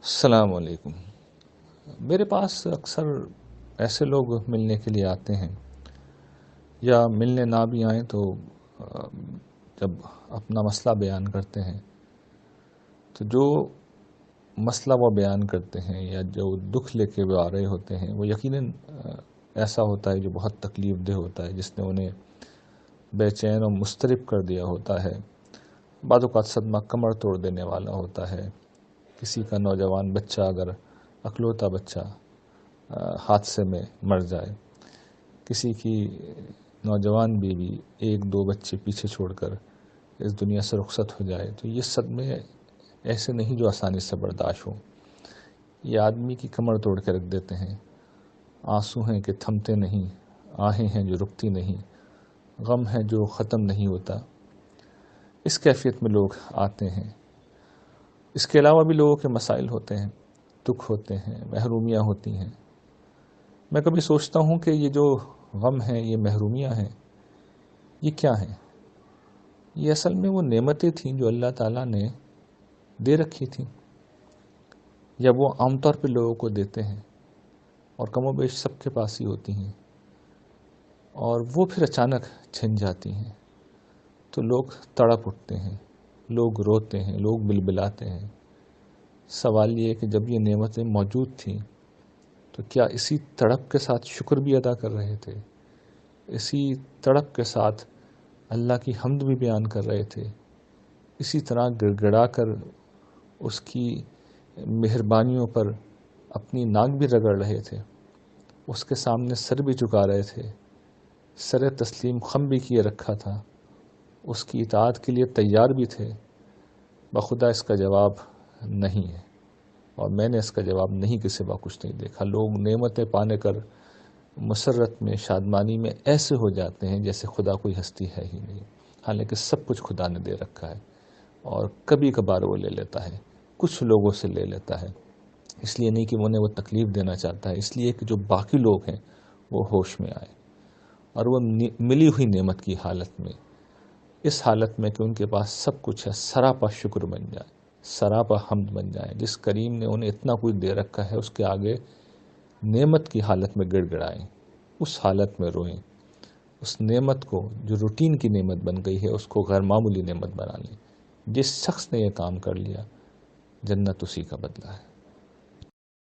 السلام علیکم۔ میرے پاس اکثر ایسے لوگ ملنے کے لیے آتے ہیں، یا ملنے نہ بھی آئیں تو جب اپنا مسئلہ بیان کرتے ہیں تو جو مسئلہ وہ بیان کرتے ہیں یا جو دکھ لے کے وہ آ رہے ہوتے ہیں وہ یقیناً ایسا ہوتا ہے جو بہت تکلیف دہ ہوتا ہے، جس نے انہیں بے چین اور مضطرب کر دیا ہوتا ہے۔ بعض اوقات صدمہ کمر توڑ دینے والا ہوتا ہے۔ کسی کا نوجوان بچہ، اگر اکلوتا بچہ حادثے میں مر جائے، کسی کی نوجوان بیوی ایک دو بچے پیچھے چھوڑ کر اس دنیا سے رخصت ہو جائے، تو یہ صدمے ایسے نہیں جو آسانی سے برداشت ہوں۔ یہ آدمی کی کمر توڑ کے رکھ دیتے ہیں۔ آنسو ہیں کہ تھمتے نہیں، آہیں ہیں جو رکتی نہیں، غم ہے جو ختم نہیں ہوتا۔ اس کیفیت میں لوگ آتے ہیں۔ اس کے علاوہ بھی لوگوں کے مسائل ہوتے ہیں، دکھ ہوتے ہیں، محرومیاں ہوتی ہیں۔ میں کبھی سوچتا ہوں کہ یہ جو غم ہیں، یہ محرومیاں ہیں، یہ کیا ہیں؟ یہ اصل میں وہ نعمتیں تھیں جو اللہ تعالیٰ نے دے رکھی تھیں، یا وہ عام طور پہ لوگوں کو دیتے ہیں اور کم و بیش سب کے پاس ہی ہوتی ہیں، اور وہ پھر اچانک چھن جاتی ہیں تو لوگ تڑپ اٹھتے ہیں، لوگ روتے ہیں، لوگ بلبلاتے ہیں۔ سوال یہ ہے کہ جب یہ نعمتیں موجود تھیں تو کیا اسی تڑپ کے ساتھ شکر بھی ادا کر رہے تھے؟ اسی تڑپ کے ساتھ اللہ کی حمد بھی بیان کر رہے تھے؟ اسی طرح گڑ گڑا کر اس کی مہربانیوں پر اپنی ناک بھی رگڑ رہے تھے؟ اس کے سامنے سر بھی جھکا رہے تھے، سر تسلیم خم بھی کیے رکھا تھا، اس کی اطاعت کے لیے تیار بھی تھے؟ بخدا اس کا جواب نہیں ہے، اور میں نے اس کا جواب نہیں کے سوا کچھ نہیں دیکھا۔ لوگ نعمتیں پانے کر مسرت میں، شادمانی میں ایسے ہو جاتے ہیں جیسے خدا کوئی ہستی ہے ہی نہیں، حالانکہ سب کچھ خدا نے دے رکھا ہے، اور کبھی کبھار وہ لے لیتا ہے، کچھ لوگوں سے لے لیتا ہے، اس لیے نہیں کہ انہیں وہ تکلیف دینا چاہتا ہے، اس لیے کہ جو باقی لوگ ہیں وہ ہوش میں آئے اور وہ ملی ہوئی نعمت کی حالت میں، اس حالت میں کہ ان کے پاس سب کچھ ہے، سراپا شکر بن جائے، سراپا حمد بن جائے۔ جس کریم نے انہیں اتنا کچھ دے رکھا ہے، اس کے آگے نعمت کی حالت میں گڑ گڑائیں، اس حالت میں روئیں، اس نعمت کو جو روٹین کی نعمت بن گئی ہے اس کو غیر معمولی نعمت بنا لیں۔ جس شخص نے یہ کام کر لیا، جنت اسی کا بدلہ ہے۔